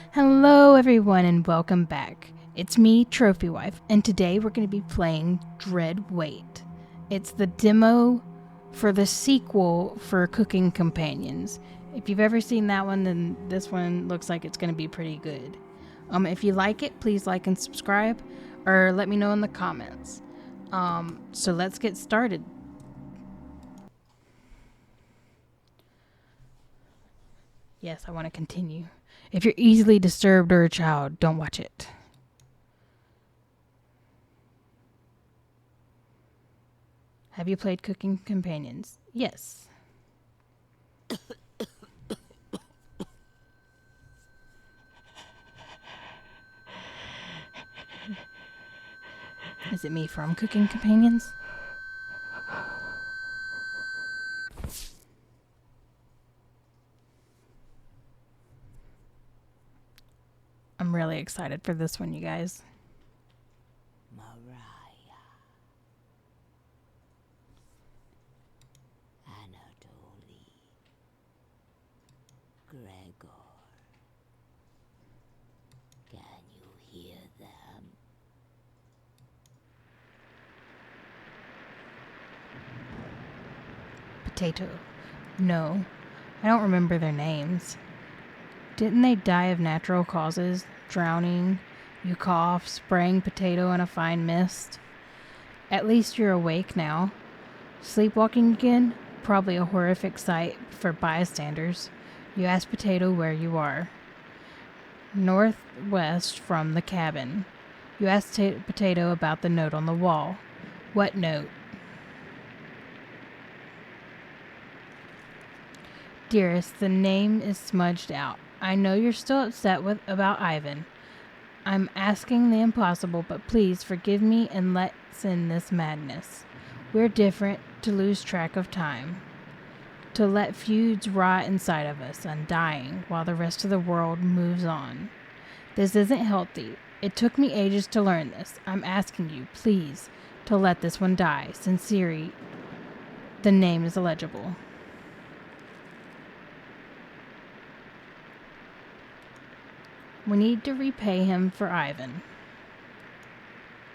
Hello everyone and welcome back. It's me, Trophy Wife, and today we're going to be playing Dread Wait. It's the demo for the sequel for Cooking Companions. If you've ever seen that one, then this one looks like it's going to be pretty good. If you like it, please like and subscribe, or let me know in the comments. So let's get started. Yes, I want to continue. If you're easily disturbed or a child, don't watch it. Have you played Cooking Companions? Yes. Is it me from Cooking Companions? I'm really excited for this one, you guys. Mariah, Anatoly, Gregor. Can you hear them? Potato. No, I don't remember their names. Didn't they die of natural causes? Drowning, you cough, spraying Potato in a fine mist? At least you're awake now. Sleepwalking again? Probably a horrific sight for bystanders. You ask Potato where you are. Northwest from the cabin. You ask Potato about the note on the wall. What note? Dearest, the name is smudged out. I know you're still upset about Ivan. I'm asking the impossible, but please forgive me and let's end this madness. We're different, to lose track of time. To let feuds rot inside of us, undying, while the rest of the world moves on. This isn't healthy. It took me ages to learn this. I'm asking you, please, to let this one die. Sincerely, the name is illegible. We need to repay him for Ivan.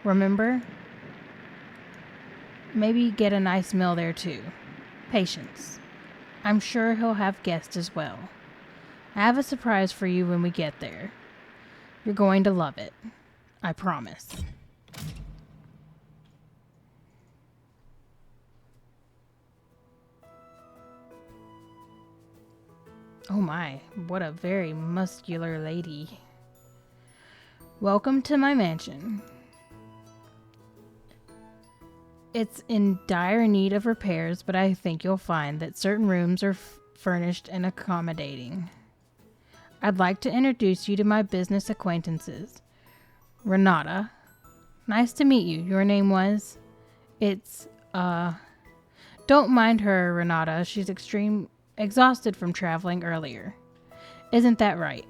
Remember? Maybe get a nice meal there too. Patience. I'm sure he'll have guests as well. I have a surprise for you when we get there. You're going to love it. I promise. Oh my, what a very muscular lady. Welcome to my mansion. It's in dire need of repairs, but I think you'll find that certain rooms are furnished and accommodating. I'd like to introduce you to my business acquaintances. Renata. Nice to meet you. Your name was? Don't mind her, Renata. She's exhausted from traveling earlier. Isn't that right?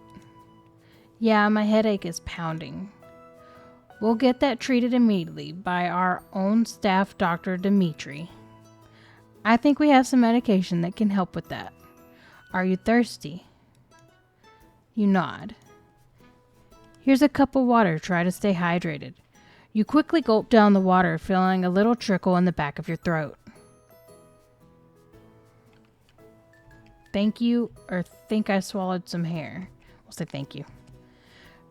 Yeah, my headache is pounding. We'll get that treated immediately by our own staff doctor, Dimitri. I think we have some medication that can help with that. Are you thirsty? You nod. Here's a cup of water. Try to stay hydrated. You quickly gulp down the water, feeling a little trickle in the back of your throat. Thank you, or think I swallowed some hair. We'll say thank you.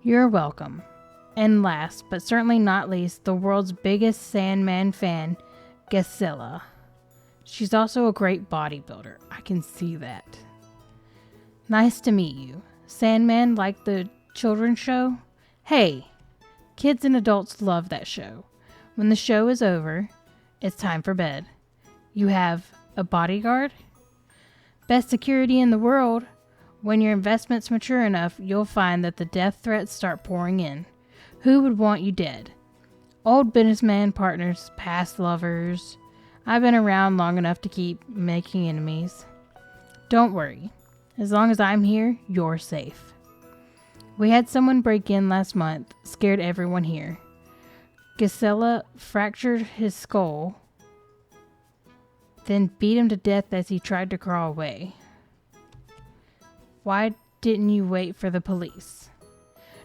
You're welcome. And last, but certainly not least, the world's biggest Sandman fan, Gisela. She's also a great bodybuilder. I can see that. Nice to meet you. Sandman, like the children's show? Hey, kids and adults love that show. When the show is over, it's time for bed. You have a bodyguard? Best security in the world. When your investment's mature enough, you'll find that the death threats start pouring in. Who would want you dead? Old businessman partners, past lovers. I've been around long enough to keep making enemies. Don't worry. As long as I'm here, you're safe. We had someone break in last month, scared everyone here. Gisela fractured his skull, then beat him to death as he tried to crawl away. Why didn't you wait for the police?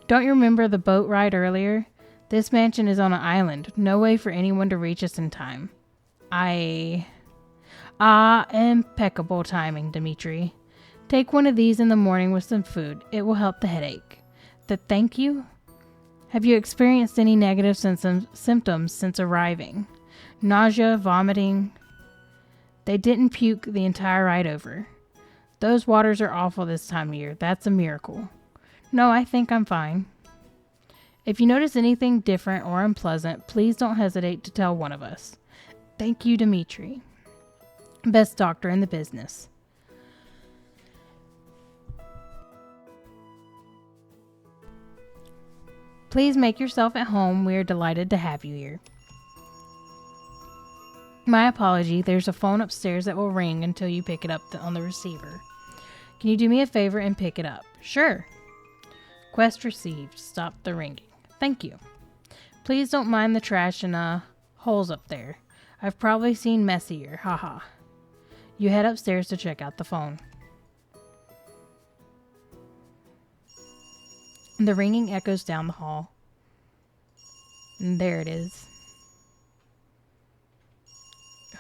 Don't you remember the boat ride earlier? This mansion is on an island. No way for anyone to reach us in time. Impeccable timing, Dimitri. Take one of these in the morning with some food. It will help the headache. Thank you? Have you experienced any negative symptoms since arriving? Nausea, vomiting? They didn't puke the entire ride over. Those waters are awful this time of year. That's a miracle. No, I think I'm fine. If you notice anything different or unpleasant, please don't hesitate to tell one of us. Thank you, Dimitri. Best doctor in the business. Please make yourself at home. We are delighted to have you here. My apology, there's a phone upstairs that will ring until you pick it up on the receiver. Can you do me a favor and pick it up? Sure. Quest received. Stop the ringing. Thank you. Please don't mind the trash and holes up there. I've probably seen messier. Haha. You head upstairs to check out the phone. The ringing echoes down the hall. And there it is.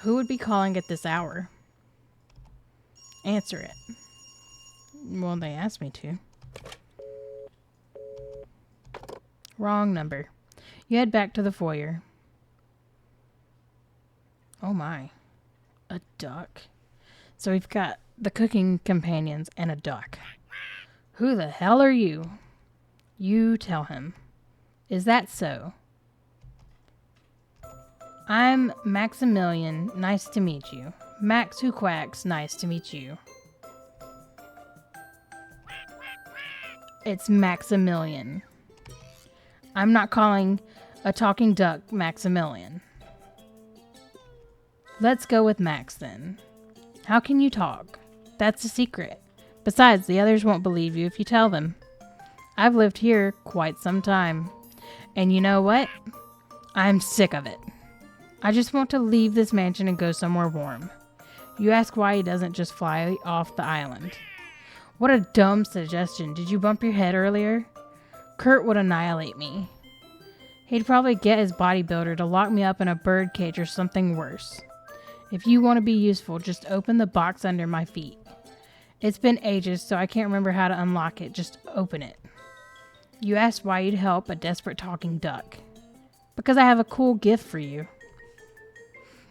Who would be calling at this hour? Answer it. Well, they asked me to. Wrong number. You head back to the foyer. Oh my. A duck. So we've got the cooking companions and a duck. Who the hell are you? You tell him. Is that so? I'm Maximilian. Nice to meet you. Max who quacks. Nice to meet you. It's Maximilian. I'm not calling a talking duck Maximilian. Let's go with Max then. How can you talk? That's a secret. Besides, the others won't believe you if you tell them. I've lived here quite some time. And you know what? I'm sick of it. I just want to leave this mansion and go somewhere warm. You ask why he doesn't just fly off the island. What a dumb suggestion. Did you bump your head earlier? Kurt would annihilate me. He'd probably get his bodybuilder to lock me up in a bird cage or something worse. If you want to be useful, just open the box under my feet. It's been ages, so I can't remember how to unlock it. Just open it. You asked why you'd help a desperate talking duck. Because I have a cool gift for you.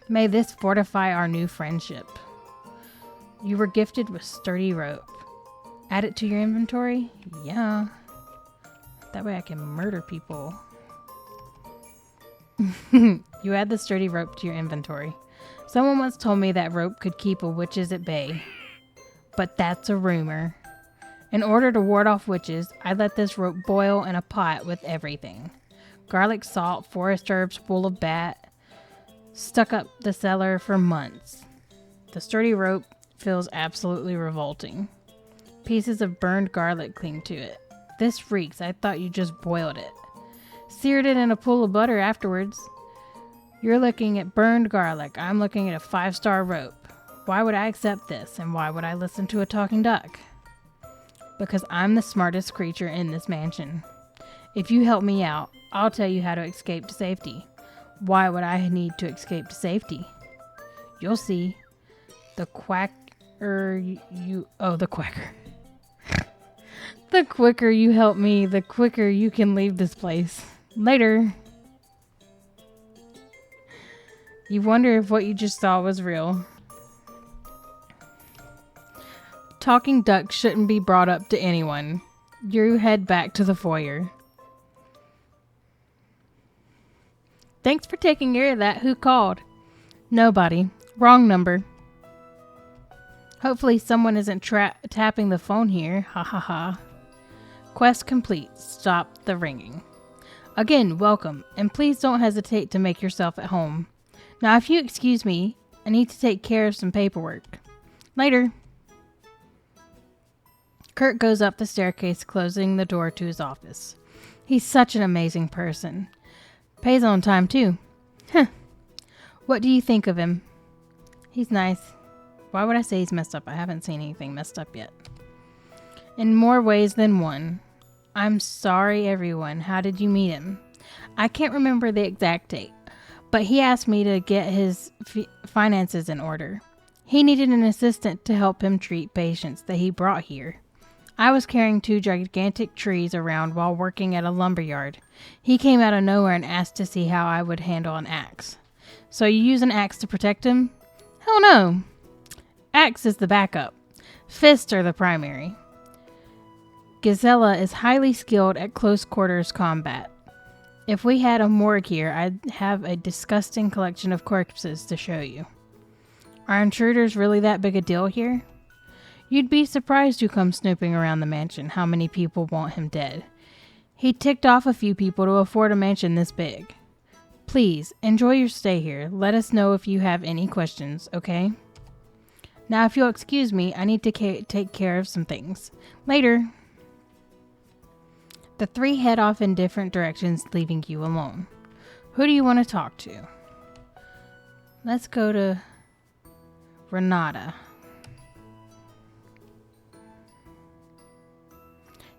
May this fortify our new friendship. You were gifted with sturdy rope. Add it to your inventory? Yeah. That way I can murder people. You add the sturdy rope to your inventory. Someone once told me that rope could keep witches at bay. But that's a rumor. In order to ward off witches, I let this rope boil in a pot with everything. Garlic, salt, forest herbs, wool of bat. Stuck up the cellar for months. The sturdy rope feels absolutely revolting. Pieces of burned garlic cling to it. This reeks. I thought you just boiled it. Seared it in a pool of butter afterwards. You're looking at burned garlic. I'm looking at a 5-star rope. Why would I accept this? And why would I listen to a talking duck? Because I'm the smartest creature in this mansion. If you help me out, I'll tell you how to escape to safety. Why would I need to escape to safety? You'll see. The quacker the quacker. The quicker you help me, the quicker you can leave this place. Later. You wonder if what you just saw was real. Talking ducks shouldn't be brought up to anyone. You head back to the foyer. Thanks for taking care of that. Who called? Nobody. Wrong number. Hopefully someone isn't tapping the phone here. Ha ha ha. Quest complete. Stop the ringing. Again, welcome, and please don't hesitate to make yourself at home. Now, if you excuse me, I need to take care of some paperwork. Later. Kurt goes up the staircase, closing the door to his office. He's such an amazing person. Pays on time, too. Huh. What do you think of him? He's nice. Why would I say he's messed up? I haven't seen anything messed up yet. In more ways than one. I'm sorry, everyone. How did you meet him? I can't remember the exact date, but he asked me to get his finances in order. He needed an assistant to help him treat patients that he brought here. I was carrying 2 gigantic trees around while working at a lumber yard. He came out of nowhere and asked to see how I would handle an axe. So you use an axe to protect him? Hell no. Axe is the backup. Fists are the primary. Gisela is highly skilled at close quarters combat. If we had a morgue here, I'd have a disgusting collection of corpses to show you. Are intruders really that big a deal here? You'd be surprised who comes snooping around the mansion, how many people want him dead. He ticked off a few people to afford a mansion this big. Please, enjoy your stay here. Let us know if you have any questions, okay? Now, if you'll excuse me, I need to take care of some things. Later. The 3 head off in different directions, leaving you alone. Who do you want to talk to? Let's go to Renata.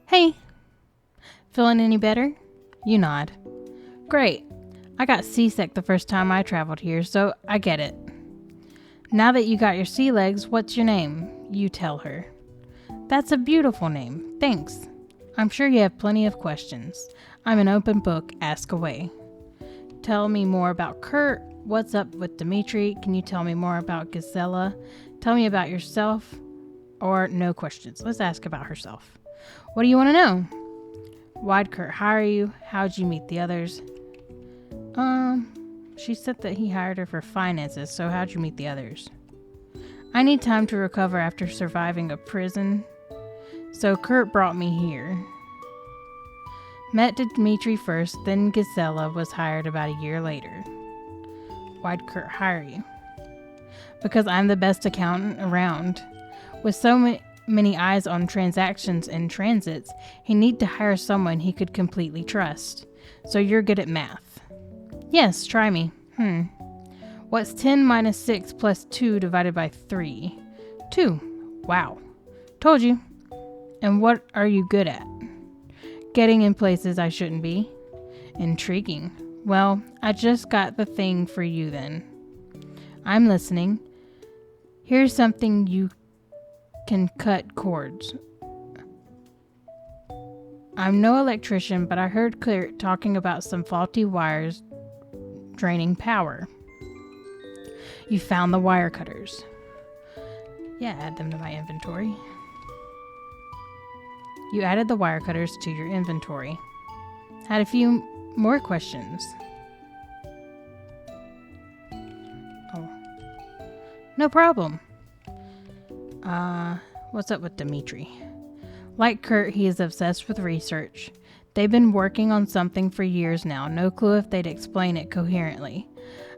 Hey, feeling any better? You nod. Great. I got seasick the first time I traveled here, so I get it. Now that you got your sea legs, what's your name? You tell her. That's a beautiful name. Thanks. I'm sure you have plenty of questions. I'm an open book. Ask away. Tell me more about Kurt. What's up with Dimitri? Can you tell me more about Gisela? Tell me about yourself. Or no questions. Let's ask about herself. What do you want to know? Why'd Kurt hire you? How'd you meet the others? She said that he hired her for finances, so how'd you meet the others? I need time to recover after surviving a prison, so Kurt brought me here. Met Dimitri first, then Gisela was hired about a year later. Why'd Kurt hire you? Because I'm the best accountant around. With so many eyes on transactions and transits, he needed to hire someone he could completely trust. So you're good at math. Yes, try me. What's 10 minus 6 plus 2 divided by 3? 2. Wow. Told you. And what are you good at? Getting in places I shouldn't be. Intriguing. Well, I just got the thing for you then. I'm listening. Here's something you can cut cords. I'm no electrician, but I heard Kurt talking about some faulty wires draining power. You found the wire cutters. Yeah, add them to my inventory. You added the wire cutters to your inventory. Had a few more questions. Oh. No problem. What's up with Dimitri? Like Kurt, he is obsessed with research. They've been working on something for years now. No clue if they'd explain it coherently.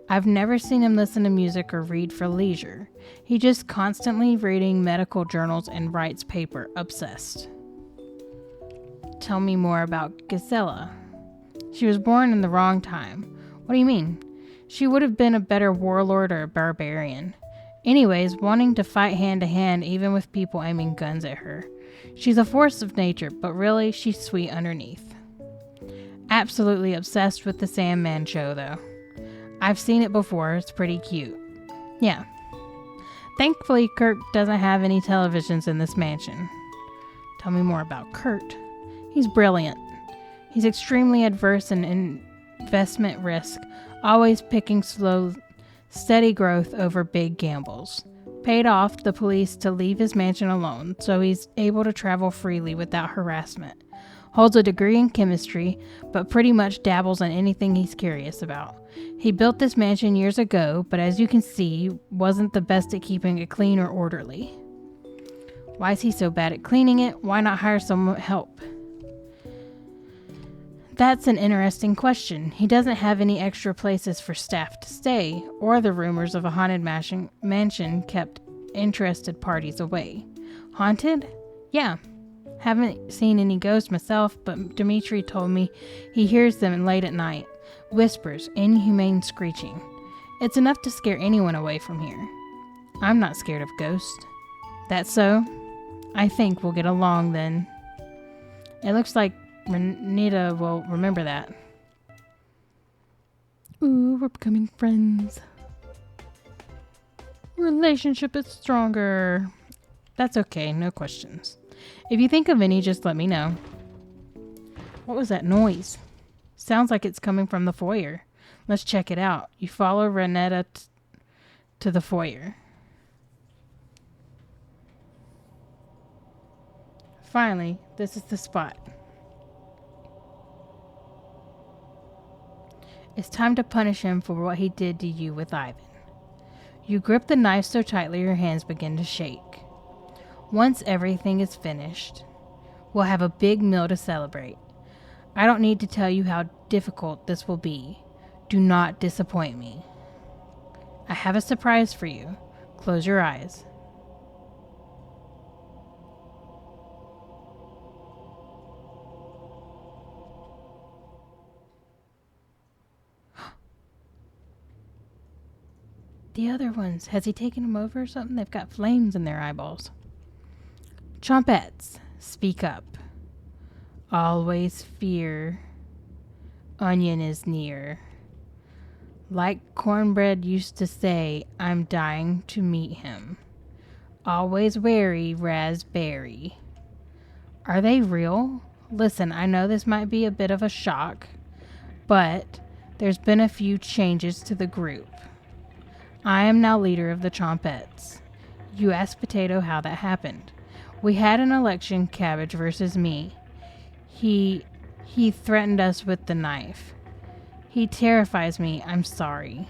I've never seen him listen to music or read for leisure. He just constantly reading medical journals and writes paper. Obsessed. Tell me more about Gisela. She was born in the wrong time. What do you mean? She would have been a better warlord or a barbarian. Anyways, wanting to fight hand to hand even with people aiming guns at her. She's a force of nature, but really, she's sweet underneath. Absolutely obsessed with the Sandman show, though. I've seen it before. It's pretty cute. Yeah. Thankfully, Kurt doesn't have any televisions in this mansion. Tell me more about Kurt. He's brilliant. He's extremely adverse in investment risk, always picking slow, steady growth over big gambles. Paid off the police to leave his mansion alone, so he's able to travel freely without harassment. Holds a degree in chemistry, but pretty much dabbles in anything he's curious about. He built this mansion years ago, but as you can see, wasn't the best at keeping it clean or orderly. Why is he so bad at cleaning it? Why not hire someone to help? That's an interesting question. He doesn't have any extra places for staff to stay, or the rumors of a haunted mansion kept interested parties away. Haunted? Yeah. Haven't seen any ghosts myself, but Dimitri told me he hears them late at night. Whispers, inhumane screeching. It's enough to scare anyone away from here. I'm not scared of ghosts. That's so? I think we'll get along then. It looks like Renita will remember that. Ooh, we're becoming friends. Relationship is stronger. That's okay, no questions. If you think of any, just let me know. What was that noise? Sounds like it's coming from the foyer. Let's check it out. You follow Renetta to the foyer. Finally, this is the spot. It's time to punish him for what he did to you with Ivan. You grip the knife so tightly your hands begin to shake. Once everything is finished, we'll have a big meal to celebrate. I don't need to tell you how difficult this will be. Do not disappoint me. I have a surprise for you. Close your eyes. The other ones, has he taken them over or something? They've got flames in their eyeballs. Chompettes, speak up. Always fear. Onion is near. Like Cornbread used to say, I'm dying to meet him. Always wary, Raspberry. Are they real? Listen, I know this might be a bit of a shock, but there's been a few changes to the group. I am now leader of the Chompettes. You asked Potato how that happened. We had an election, Cabbage versus me. He threatened us with the knife. He terrifies me, I'm sorry.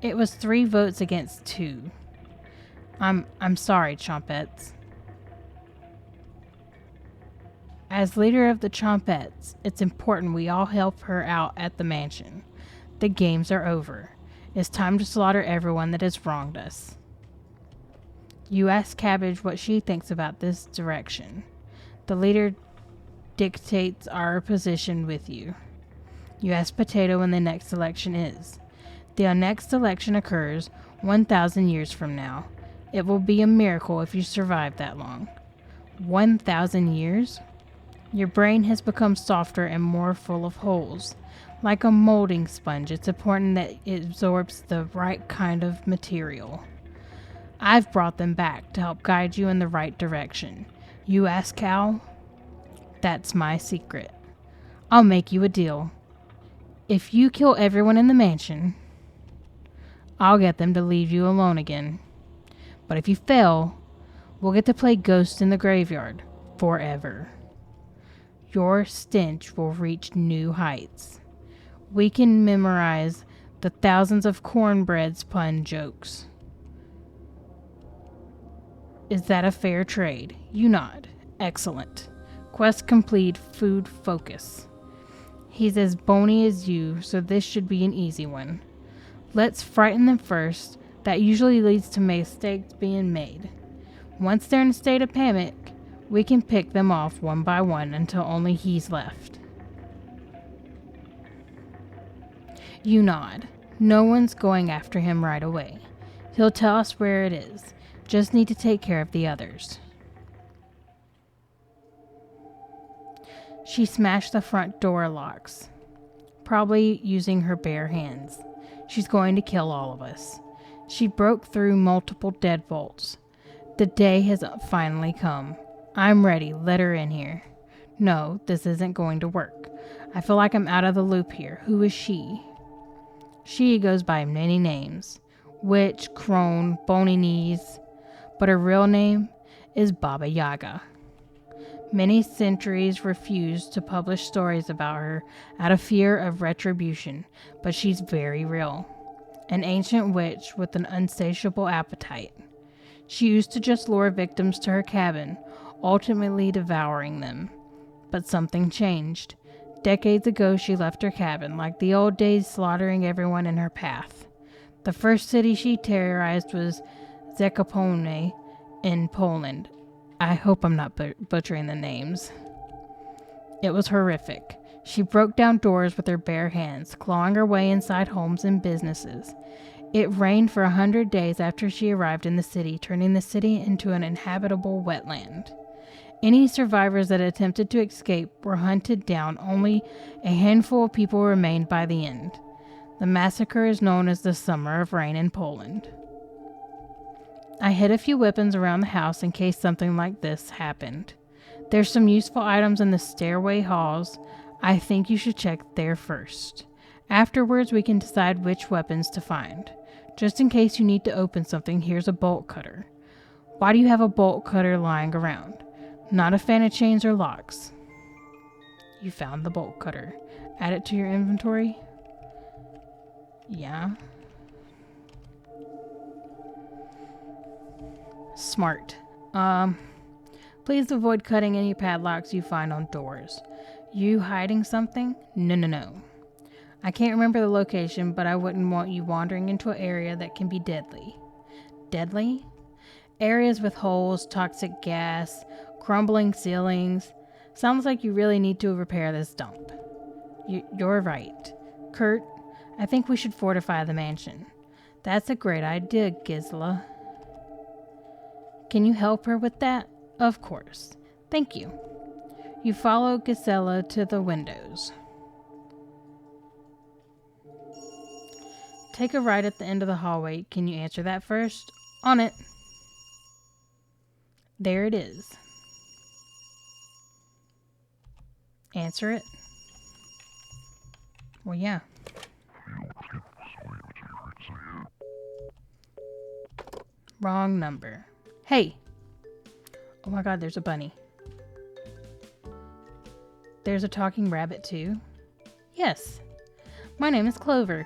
It was 3 votes against 2. I'm sorry, Chompettes. As leader of the Chompettes, it's important we all help her out at the mansion. The games are over. It's time to slaughter everyone that has wronged us. You ask Cabbage what she thinks about this direction. The leader dictates our position with you. You ask Potato when the next election is. The next election occurs 1,000 years from now. It will be a miracle if you survive that long. 1,000 years? Your brain has become softer and more full of holes. Like a molding sponge, it's important that it absorbs the right kind of material. I've brought them back to help guide you in the right direction. You ask how? That's my secret. I'll make you a deal. If you kill everyone in the mansion, I'll get them to leave you alone again. But if you fail, we'll get to play ghost in the graveyard forever. Your stench will reach new heights. We can memorize the thousands of Cornbread's pun jokes. Is that a fair trade? You nod. Excellent. Quest complete, food focus. He's as bony as you, so this should be an easy one. Let's frighten them first. That usually leads to mistakes being made. Once they're in a state of panic, we can pick them off one by one until only he's left. You nod. No one's going after him right away. He'll tell us where it is. Just need to take care of the others. She smashed the front door locks, probably using her bare hands. She's going to kill all of us. She broke through multiple deadbolts. The day has finally come. I'm ready. Let her in here. No, this isn't going to work. I feel like I'm out of the loop here. Who is she? She goes by many names. Witch, crone, bony knees. But her real name is Baba Yaga. Many centuries refused to publish stories about her out of fear of retribution, but she's very real. An ancient witch with an insatiable appetite. She used to just lure victims to her cabin, ultimately devouring them. But something changed. Decades ago, she left her cabin, like the old days, slaughtering everyone in her path. The first city she terrorized was Zakopane in Poland. I hope I'm not butchering the names. It was horrific. She broke down doors with her bare hands, clawing her way inside homes and businesses. It rained for 100 days after she arrived in the city, turning the city into an inhabitable wetland. Any survivors that attempted to escape were hunted down. Only a handful of people remained by the end. The massacre is known as the Summer of Rain in Poland. I hid a few weapons around the house in case something like this happened. There's some useful items in the stairway halls. I think you should check there first. Afterwards, we can decide which weapons to find. Just in case you need to open something, here's a bolt cutter. Why do you have a bolt cutter lying around? Not a fan of chains or locks. You found the bolt cutter. Add it to your inventory? Yeah. Smart. Please avoid cutting any padlocks you find on doors. You hiding something? No. I can't remember the location, but I wouldn't want you wandering into an area that can be deadly. Deadly? Areas with holes, toxic gas, crumbling ceilings. Sounds like you really need to repair this dump. You're right. Kurt, I think we should fortify the mansion. That's a great idea, Gisela. Can you help her with that? Of course. Thank you. You follow Gisela to the windows. Take a right at the end of the hallway. Can you answer that first? On it. There it is. Answer it. Well, yeah. Wrong number. Hey! Oh my god, there's a bunny. There's a talking rabbit too? Yes. My name is Clover.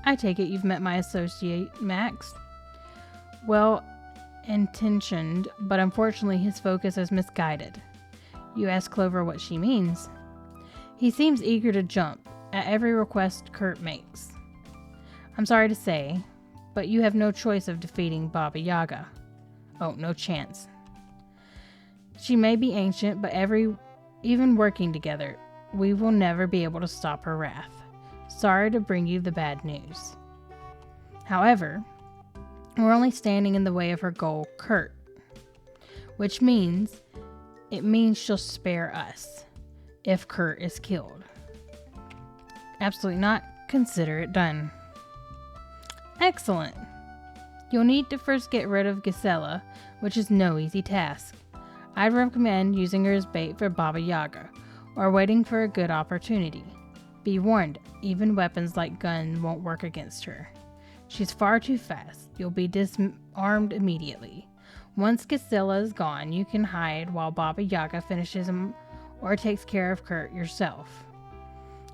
I take it you've met my associate, Max? Well intentioned, but unfortunately his focus is misguided. You ask Clover what she means. He seems eager to jump at every request Kurt makes. I'm sorry to say, but you have no choice of defeating Baba Yaga. Oh, no chance. She may be ancient, but even working together, we will never be able to stop her wrath. Sorry to bring you the bad news. However, we're only standing in the way of her goal, Kurt. Which means, it means she'll spare us, if Kurt is killed. Absolutely not. Consider it done. Excellent. You'll need to first get rid of Gisela, which is no easy task. I'd recommend using her as bait for Baba Yaga, or waiting for a good opportunity. Be warned, even weapons like guns won't work against her. She's far too fast. You'll be disarmed immediately. Once Gisela is gone, you can hide while Baba Yaga finishes him or takes care of Kurt yourself.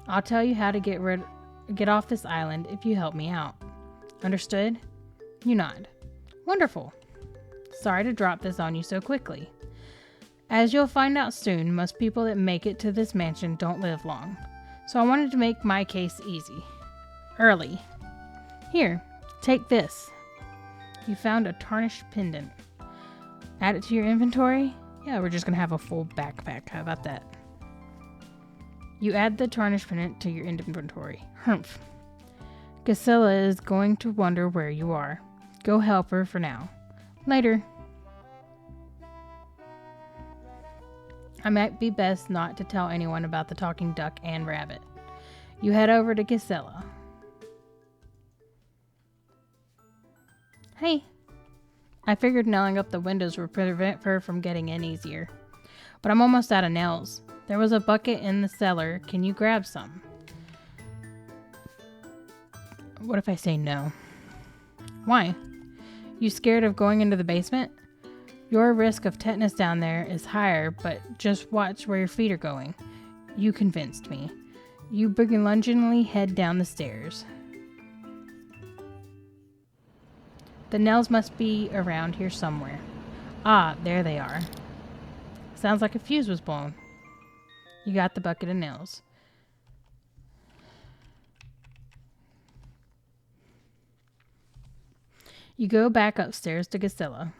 I'll tell you how to get off this island if you help me out. Understood? You nod. Wonderful. Sorry to drop this on you so quickly. As you'll find out soon, most people that make it to this mansion don't live long. So I wanted to make my case easy. Early. Here, take this. You found a tarnished pendant. Add it to your inventory? Yeah, we're just going to have a full backpack. How about that? You add the tarnished pendant to your inventory. Humph. Gisela is going to wonder where you are. Go help her for now. Later. I might be best not to tell anyone about the talking duck and rabbit. You head over to Gisela. Hey. I figured nailing up the windows would prevent her from getting in easier. But I'm almost out of nails. There was a bucket in the cellar. Can you grab some? What if I say no? Why? You scared of going into the basement? Your risk of tetanus down there is higher, but just watch where your feet are going. You convinced me. You begrudgingly head down the stairs. The nails must be around here somewhere. Ah, there they are. Sounds like a fuse was blown. You got the bucket of nails. You go back upstairs to Gisela.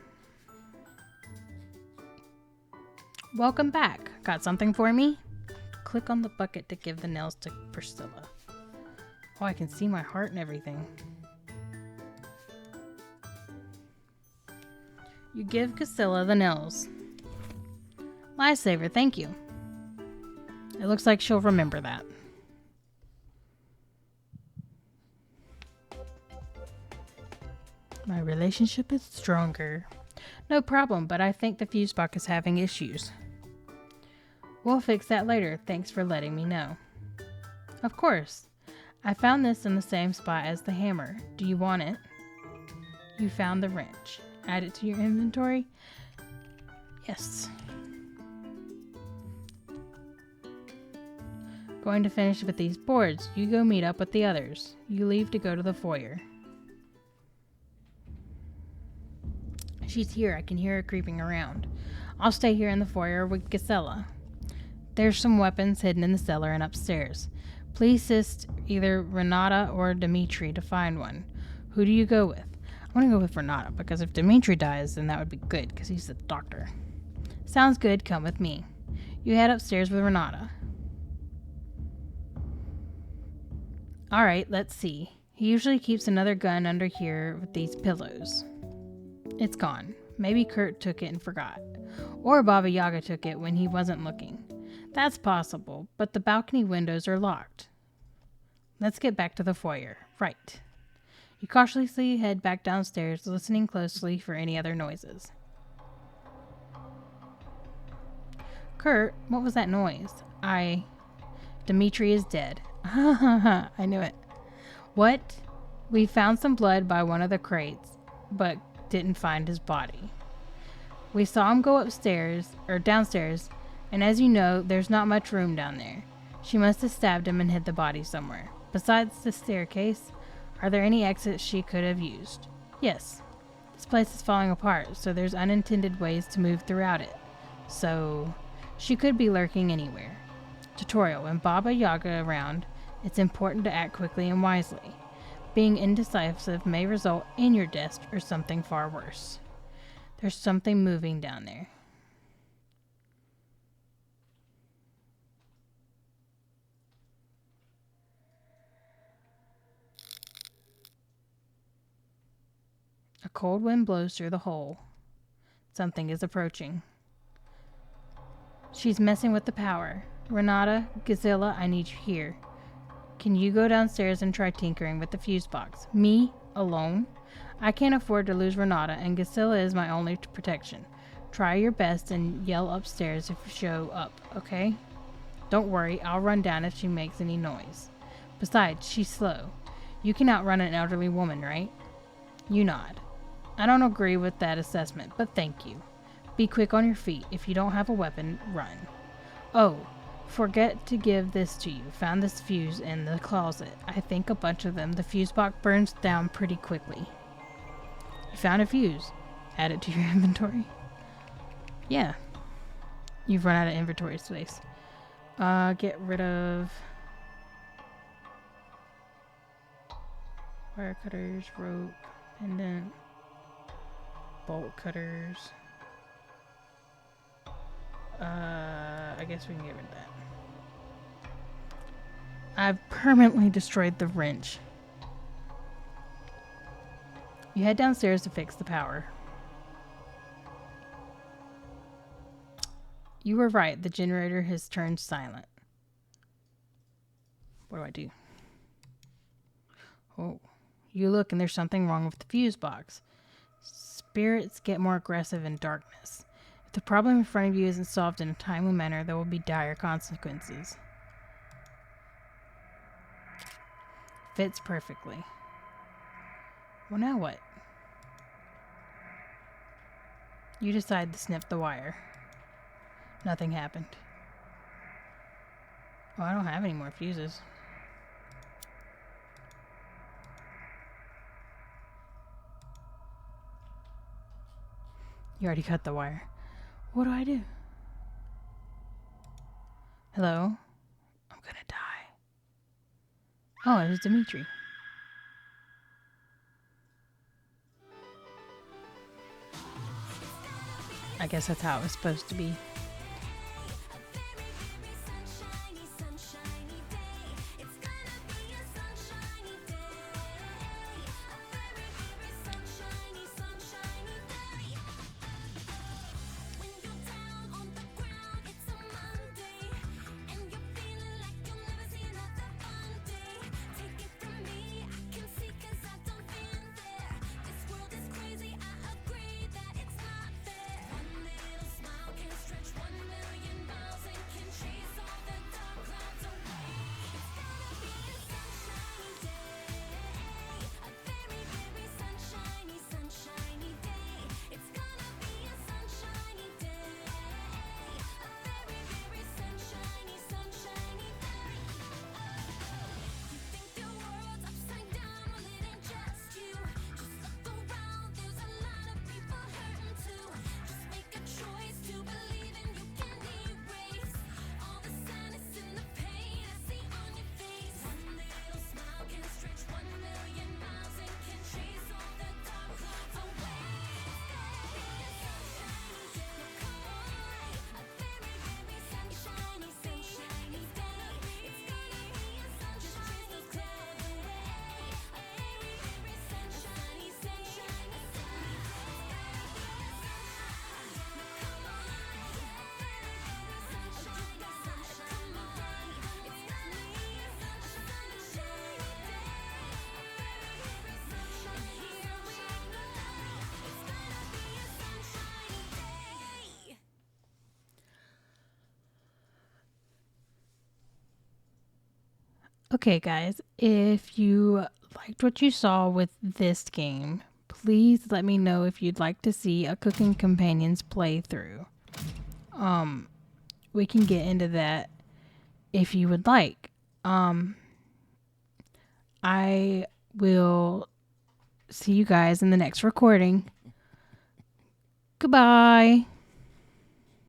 Welcome back. Got something for me? Click on the bucket to give the nails to Priscilla. Oh, I can see my heart and everything. You give Gisela the nails. Lifesaver, thank you. It looks like she'll remember that. My relationship is stronger. No problem, but I think the fuse box is having issues. We'll fix that later. Thanks for letting me know. Of course. I found this in the same spot as the hammer. Do you want it? You found the wrench. Add it to your inventory? Yes. Going to finish with these boards. You go meet up with the others. You leave to go to the foyer. She's here. I can hear her creeping around. I'll stay here in the foyer with Gisela. There's some weapons hidden in the cellar and upstairs. Please assist either Renata or Dimitri to find one. Who do you go with? I want to go with Renata, because if Dimitri dies, then that would be good, because he's the doctor. Sounds good. Come with me. You head upstairs with Renata. Alright, let's see. He usually keeps another gun under here with these pillows. It's gone. Maybe Kurt took it and forgot. Or Baba Yaga took it when he wasn't looking. That's possible, but the balcony windows are locked. Let's get back to the foyer. Right. You cautiously head back downstairs, listening closely for any other noises. Kurt, what was that noise? Dimitri is dead. Ha ha ha, I knew it. What? We found some blood by one of the crates, but didn't find his body. We saw him go downstairs, and as you know, there's not much room down there. She must have stabbed him and hid the body somewhere. Besides the staircase, are there any exits she could have used? Yes. This place is falling apart, so there's unintended ways to move throughout it. So, she could be lurking anywhere. Tutorial: when Baba Yaga around, it's important to act quickly and wisely. Being indecisive may result in your death or something far worse. There's something moving down there. A cold wind blows through the hole. Something is approaching. She's messing with the power. Renata, Gisela, I need you here. Can you go downstairs and try tinkering with the fuse box? Me? Alone? I can't afford to lose Renata, and Gisela is my only protection. Try your best and yell upstairs if you show up, okay? Don't worry, I'll run down if she makes any noise. Besides, she's slow. You can outrun an elderly woman, right? You nod. I don't agree with that assessment, but thank you. Be quick on your feet. If you don't have a weapon, run. Oh, forget to give this to you. Found this fuse in the closet. I think a bunch of them. The fuse box burns down pretty quickly. You found a fuse. Add it to your inventory. Yeah. You've run out of inventory space. Get rid of wire cutters, rope, pendant, bolt cutters. I guess we can get rid of that. I've permanently destroyed the wrench. You head downstairs to fix the power. You were right. The generator has turned silent. What do I do? Oh. You look and there's something wrong with the fuse box. Spirits get more aggressive in darkness. If the problem in front of you isn't solved in a timely manner, there will be dire consequences. Fits perfectly. Well, now what? You decide to snip the wire. Nothing happened. Oh, I don't have any more fuses. You already cut the wire. What do I do? Hello? I'm gonna die. Oh, it was Dimitri. I guess that's how it was supposed to be. Okay, guys, if you liked what you saw with this game, please let me know if you'd like to see a Cooking Companions playthrough. We can get into that if you would like. I will see you guys in the next recording. Goodbye.